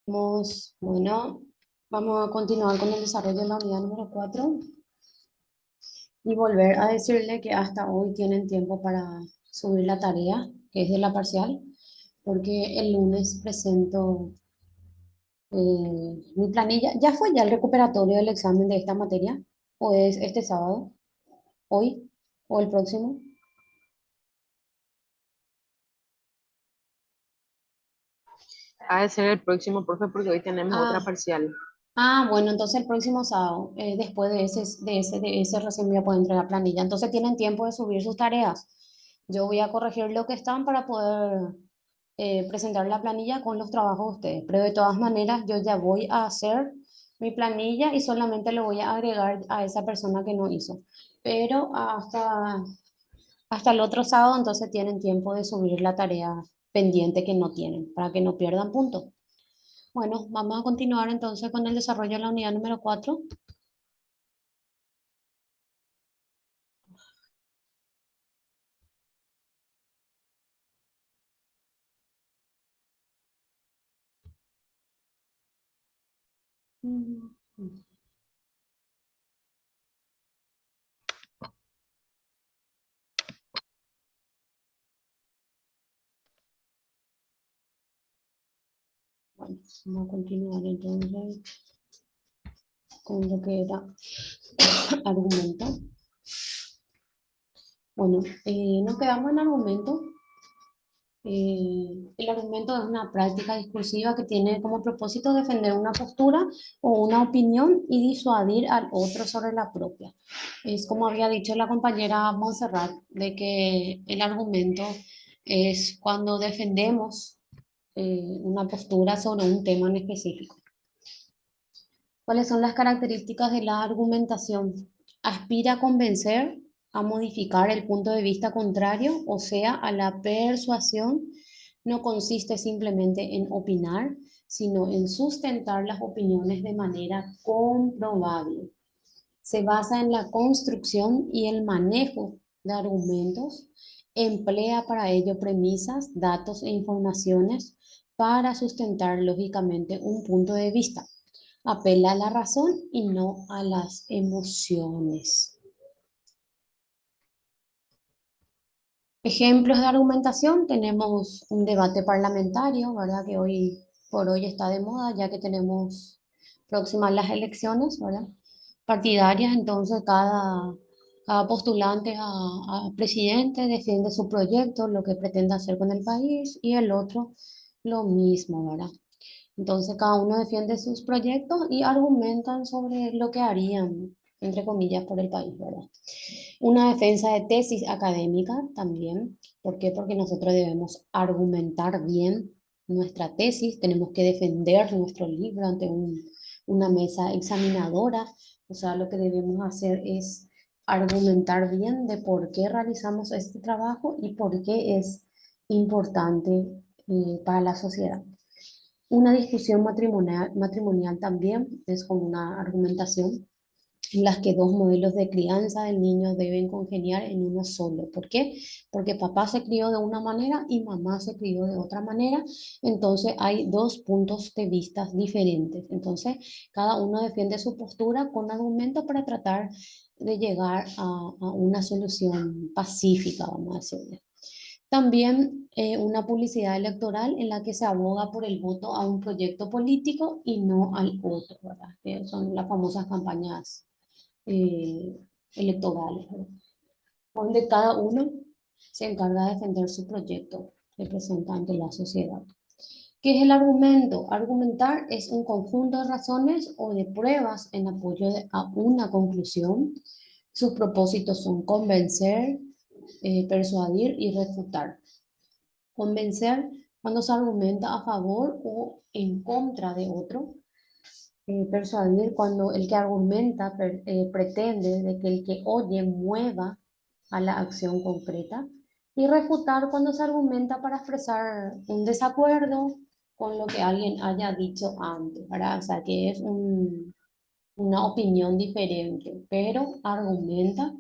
Bueno, vamos a continuar con el desarrollo de la unidad número 4 y volver a decirle que hasta hoy tienen tiempo para subir la tarea, que es de la parcial, porque el lunes presento mi planilla. ¿Ya fue ya el recuperatorio del examen de esta materia? ¿O es este sábado? ¿Hoy? ¿O el próximo? Ha de ser el próximo, profe, porque hoy tenemos otra Ah, parcial. bueno, entonces el próximo sábado, después de ese recién voy a poder entregar planilla. Entonces tienen tiempo de subir sus tareas. Yo voy a corregir lo que están para poder presentar la planilla con los trabajos de ustedes. Pero de todas maneras, yo ya voy a hacer mi planilla y solamente le voy a agregar a esa persona que no hizo. Pero hasta el otro sábado, entonces tienen tiempo de subir la tarea pendiente que no tienen, para que no pierdan puntos. Bueno, vamos a continuar entonces con el desarrollo de la unidad número 4. Bueno, vamos a continuar entonces con lo que era argumento. Bueno, nos quedamos en argumento. El argumento es una práctica discursiva que tiene como propósito defender una postura o una opinión y disuadir al otro sobre la propia. Es como había dicho la compañera Montserrat, de que el argumento es cuando defendemos una postura sobre un tema en específico. ¿Cuáles son las características de la argumentación? Aspira a convencer, a modificar el punto de vista contrario, o sea, a la persuasión. No consiste simplemente en opinar, sino en sustentar las opiniones de manera comprobable. Se basa en la construcción y el manejo de argumentos. Emplea para ello premisas, datos e informaciones para sustentar lógicamente un punto de vista. Apela a la razón y no a las emociones. Ejemplos de argumentación, tenemos un debate parlamentario, ¿verdad? Que hoy por hoy está de moda, ya que tenemos próximas las elecciones, ¿verdad? Partidarias, entonces cada postulante a presidente defiende su proyecto, lo que pretende hacer con el país, y el otro lo mismo, ¿verdad? Entonces cada uno defiende sus proyectos y argumentan sobre lo que harían, entre comillas, por el país, ¿verdad? Una defensa de tesis académica también. ¿Por qué? Porque nosotros debemos argumentar bien nuestra tesis, tenemos que defender nuestro libro ante una mesa examinadora. O sea, lo que debemos hacer es argumentar bien de por qué realizamos este trabajo y por qué es importante para la sociedad. Una discusión matrimonial también es como una argumentación en las que dos modelos de crianza del niño deben congeniar en uno solo. ¿Por qué? Porque papá se crió de una manera y mamá se crió de otra manera, entonces hay dos puntos de vista diferentes. Entonces, cada uno defiende su postura con argumentos para tratar de llegar a una solución pacífica, vamos a decirle. También una publicidad electoral en la que se aboga por el voto a un proyecto político y no al otro, ¿verdad? Que son las famosas campañas eh, electorales, ¿verdad? Donde cada uno se encarga de defender su proyecto que presenta ante la sociedad. ¿Qué es el argumento? Argumentar es un conjunto de razones o de pruebas en apoyo a una conclusión. Sus propósitos son convencer, persuadir y refutar. Convencer cuando se argumenta a favor o en contra de otro. Persuadir cuando el que argumenta pretende de que el que oye mueva a la acción concreta. Y refutar cuando se argumenta para expresar un desacuerdo con lo que alguien haya dicho antes, ¿verdad? O sea, que es una opinión diferente, pero argumenta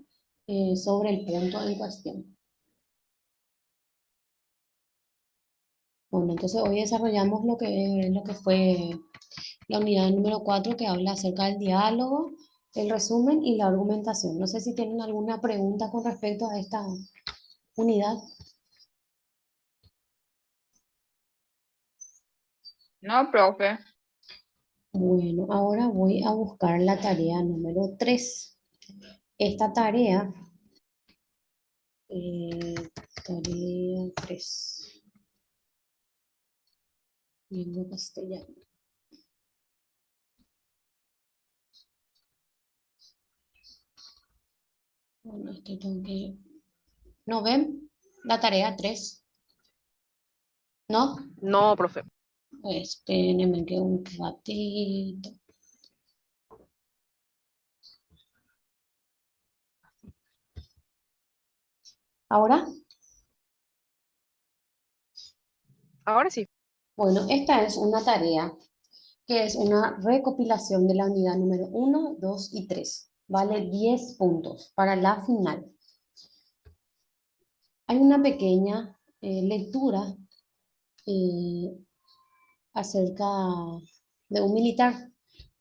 sobre el punto en cuestión. Bueno, entonces hoy desarrollamos lo que fue la unidad número 4 que habla acerca del diálogo, el resumen y la argumentación. No sé si tienen alguna pregunta con respecto a esta unidad. No, profe. Bueno, ahora voy a buscar la tarea número 3. Esta tarea, eh, tarea 3, lengua castellana. Bueno, esto tengo que... ¿No ven? La tarea 3, ¿no? No, profe. Espérenme que un ratito. ¿Ahora? Ahora sí. Bueno, esta es una tarea que es una recopilación de la unidad número 1, 2 y 3. Vale 10 puntos para la final. Hay una pequeña lectura eh, acerca de un militar.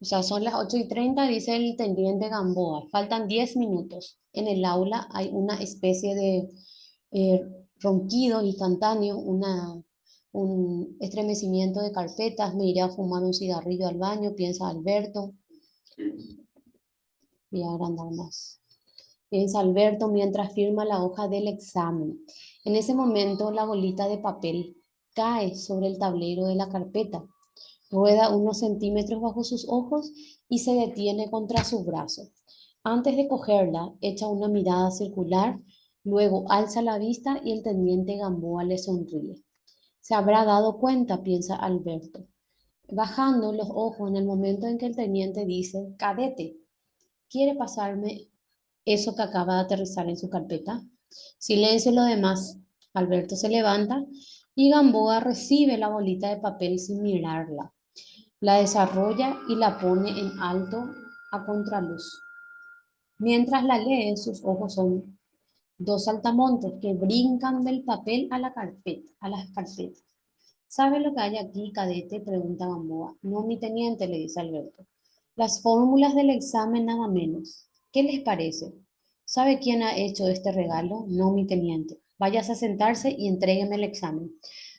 O sea, son las 8:30, dice el teniente Gamboa. Faltan 10 minutos. En el aula hay una especie de eh, ronquido instantáneo, un estremecimiento de carpetas. Me iré a fumar un cigarrillo al baño, piensa Alberto. Voy a agrandar más. Piensa Alberto mientras firma la hoja del examen. En ese momento, la bolita de papel cae sobre el tablero de la carpeta. Rueda unos centímetros bajo sus ojos y se detiene contra su brazo. Antes de cogerla, echa una mirada circular, luego alza la vista y el teniente Gamboa le sonríe. Se habrá dado cuenta, piensa Alberto, bajando los ojos en el momento en que el teniente dice, cadete, ¿quiere pasarme eso que acaba de aterrizar en su carpeta? Silencio lo demás. Alberto se levanta y Gamboa recibe la bolita de papel sin mirarla. La desarrolla y la pone en alto a contraluz. Mientras la lee, sus ojos son dos saltamontes que brincan del papel a la carpeta, a las carpetas. ¿Sabe lo que hay aquí, cadete?, pregunta Gamboa. No, mi teniente, le dice Alberto. Las fórmulas del examen nada menos. ¿Qué les parece? ¿Sabe quién ha hecho este regalo? No, mi teniente. Váyase a sentarse y entrégueme el examen.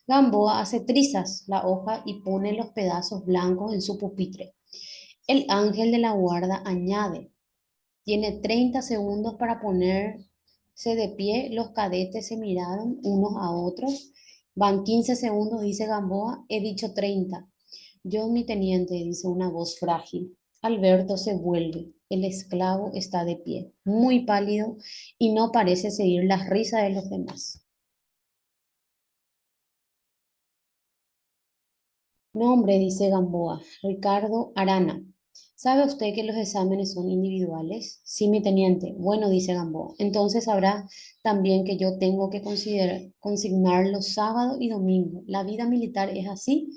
Gamboa hace trizas la hoja y pone los pedazos blancos en su pupitre. El ángel de la guarda añade, tiene 30 segundos para ponerse de pie. Los cadetes se miraron unos a otros. Van 15 segundos, dice Gamboa. He dicho 30. Yo, mi teniente, dice una voz frágil. Alberto se vuelve. El esclavo está de pie, muy pálido, y no parece seguir las risas de los demás. Nombre, dice Gamboa. Ricardo Arana. ¿Sabe usted que los exámenes son individuales? Sí, mi teniente. Bueno, dice Gamboa. Entonces sabrá también que yo tengo que consignar los sábados y domingos. La vida militar es así.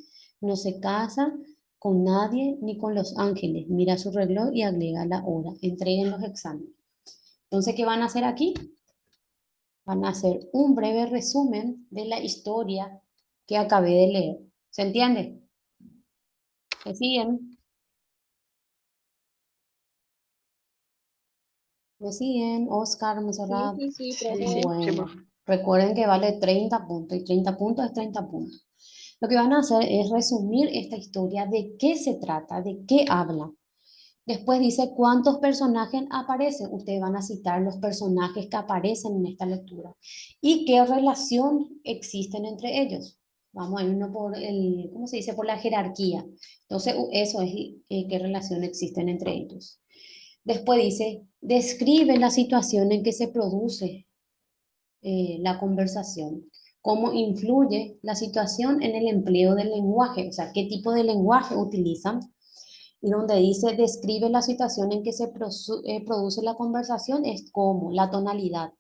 No se casa con nadie ni con los ángeles. Mira su reloj y agrega la hora. Entreguen los exámenes. Entonces, ¿qué van a hacer aquí? Van a hacer un breve resumen de la historia que acabé de leer. ¿Se entiende? ¿Me siguen? ¿Me siguen? Oscar, Sí, Monserrat. sí, sí, Sí, profe. sí, sí, Bueno, profe. recuerden que vale 30 puntos y 30 puntos es 30 puntos. Lo que van a hacer es resumir esta historia, de qué se trata, de qué habla. Después dice cuántos personajes aparecen. Ustedes van a citar los personajes que aparecen en esta lectura y qué relación existen entre ellos. Vamos a irnos por el, ¿cómo se dice? Por la jerarquía. Entonces, eso es qué relación existen entre ellos. Después dice, describe la situación en que se produce la conversación, cómo influye la situación en el empleo del lenguaje, o sea, qué tipo de lenguaje utilizan. Y donde dice, describe la situación en que se produce la conversación, es como la tonalidad.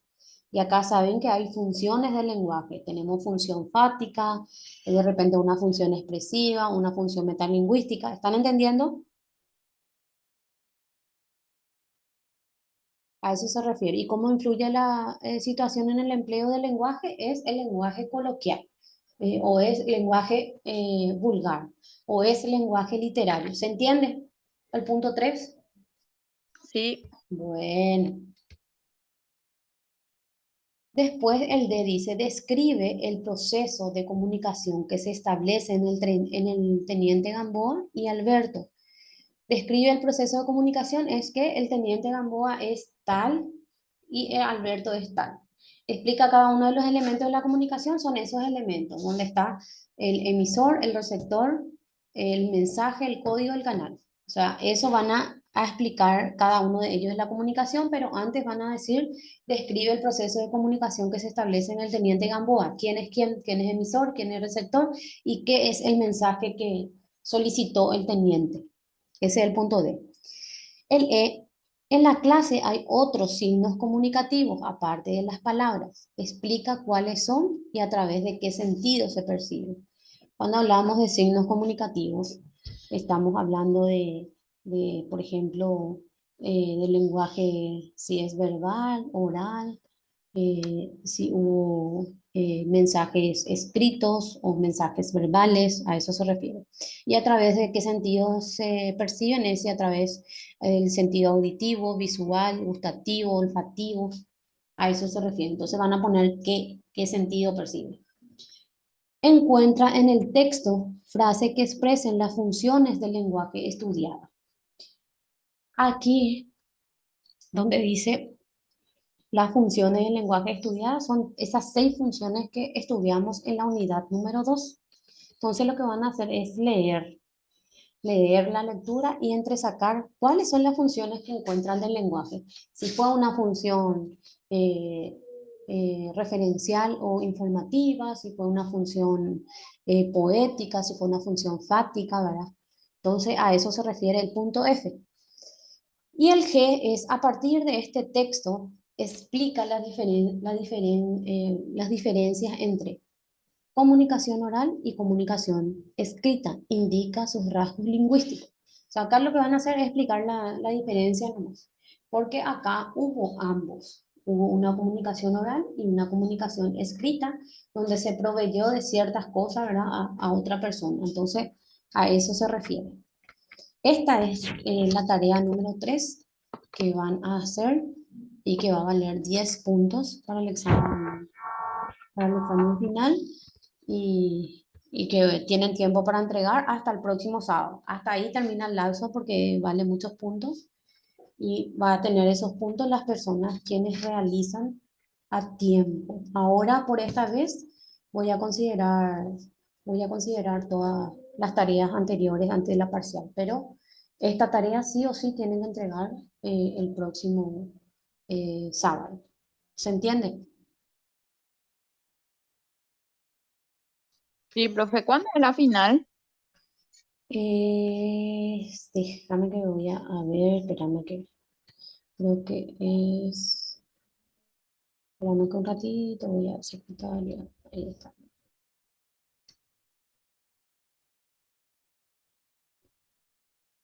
Y acá saben que hay funciones del lenguaje. Tenemos función fáctica, de repente una función expresiva, una función metalingüística. ¿Están entendiendo? A eso se refiere. ¿Y cómo influye la situación en el empleo del lenguaje? Es el lenguaje coloquial. o es lenguaje vulgar, o es lenguaje literario. ¿Se entiende? El punto 3. Sí, Bueno. Después el D dice, describe el proceso de comunicación que se establece en el teniente Gamboa y Alberto. Describe el proceso de comunicación, es que el teniente Gamboa es tal y Alberto es tal. Explica cada uno de los elementos de la comunicación, son esos elementos, donde está el emisor, el receptor, el mensaje, el código, el canal. O sea, eso van a explicar cada uno de ellos en la comunicación, pero antes van a decir, describe el proceso de comunicación que se establece en el teniente Gamboa, quién es quién, quién es emisor, quién es receptor y qué es el mensaje que solicitó el teniente. Ese es el punto D. El E, en la clase hay otros signos comunicativos, aparte de las palabras. Explica cuáles son y a través de qué sentido se perciben. Cuando hablamos de signos comunicativos, estamos hablando por ejemplo, del lenguaje, si es verbal, oral, si hubo mensajes escritos o mensajes verbales, a eso se refiere. Y a través de qué sentidos se perciben, es a través del sentido auditivo, visual, gustativo, olfativo, a eso se refiere. Entonces van a poner qué sentido perciben. Encuentra en el texto frases que expresen las funciones del lenguaje estudiado. Aquí, donde dice las funciones del lenguaje estudiado, son esas 6 funciones que estudiamos en la unidad número 2. Entonces lo que van a hacer es leer la lectura y entresacar cuáles son las funciones que encuentran del lenguaje. Si fue una función eh, referencial o informativa, si fue una función poética, si fue una función fáctica, ¿verdad? Entonces a eso se refiere el punto F. Y el G es, a partir de este texto, explica las diferencias entre comunicación oral y comunicación escrita, indica sus rasgos lingüísticos. O sea, acá lo que van a hacer es explicar la diferencia nomás, porque acá hubo ambos. Hubo una comunicación oral y una comunicación escrita, donde se proveyó de ciertas cosas, ¿verdad? A otra persona. Entonces, a eso se refiere. Esta es la tarea número 3 que van a hacer y que va a valer 10 puntos para el examen final y que tienen tiempo para entregar hasta el próximo sábado. Hasta ahí termina el lapso porque vale muchos puntos y va a tener esos puntos las personas quienes realizan a tiempo. Ahora, por esta vez, voy a considerar, voy a considerar todas las tareas anteriores antes de la parcial, pero esta tarea sí o sí tienen que entregar el próximo sábado. ¿Se entiende? Sí, profe, ¿cuándo es la final? Déjame que voy a ver, espérame que creo que es, espérame que un ratito, voy a secretaria, ahí está.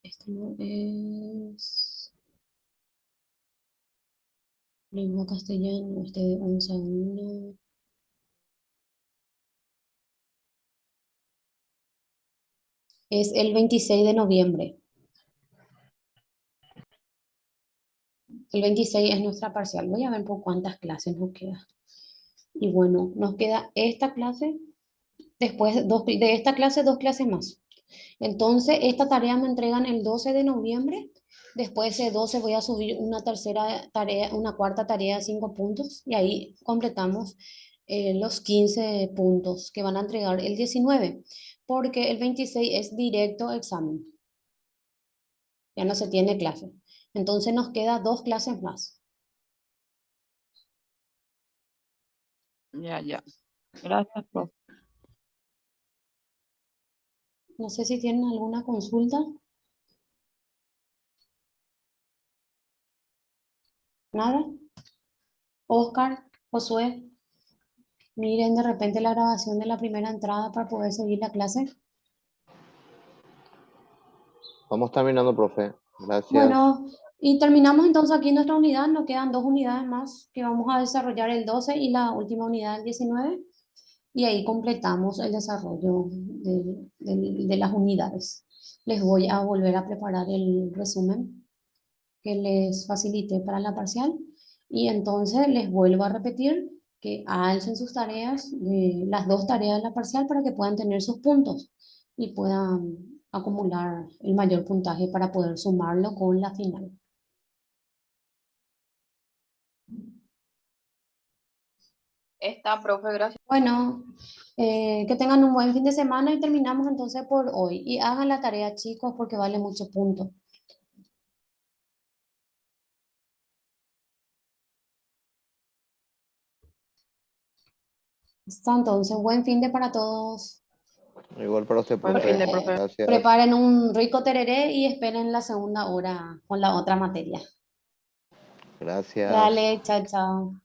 Este no es lengua castellana, este de 11 a 1. Es el 26 de noviembre. El 26 es nuestra parcial. Voy a ver por cuántas clases nos queda. Y bueno, nos queda esta clase, después de esta clase, 2 clases más. Entonces, esta tarea me entregan el 12 de noviembre. Después de ese 12 voy a subir una tercera tarea, una cuarta tarea de 5 puntos y ahí completamos los 15 puntos que van a entregar el 19, porque el 26 es directo examen, ya no se tiene clase. Entonces nos queda 2 clases más. Ya, ya. Gracias, profe. No sé si tienen alguna consulta. Nada. Oscar, Josué, miren de repente la grabación de la primera entrada para poder seguir la clase. Vamos terminando, profe. Gracias. Bueno, y terminamos entonces aquí nuestra unidad. Nos quedan 2 unidades más que vamos a desarrollar el 12 y la última unidad el 19. y ahí completamos el desarrollo de las unidades. Les voy a volver a preparar el resumen que les facilité para la parcial y entonces les vuelvo a repetir que alcen sus tareas, las dos tareas de la parcial para que puedan tener sus puntos y puedan acumular el mayor puntaje para poder sumarlo con la final. Está, profe, gracias. Bueno, que tengan un buen fin de semana y terminamos entonces por hoy. Y hagan la tarea, chicos, porque vale mucho punto. Está, entonces, buen fin de para todos. Igual para usted, Buen fin de, profe. profe. Gracias. Preparen un rico tereré y esperen la segunda hora con la otra materia. Gracias. Dale, chao, chao.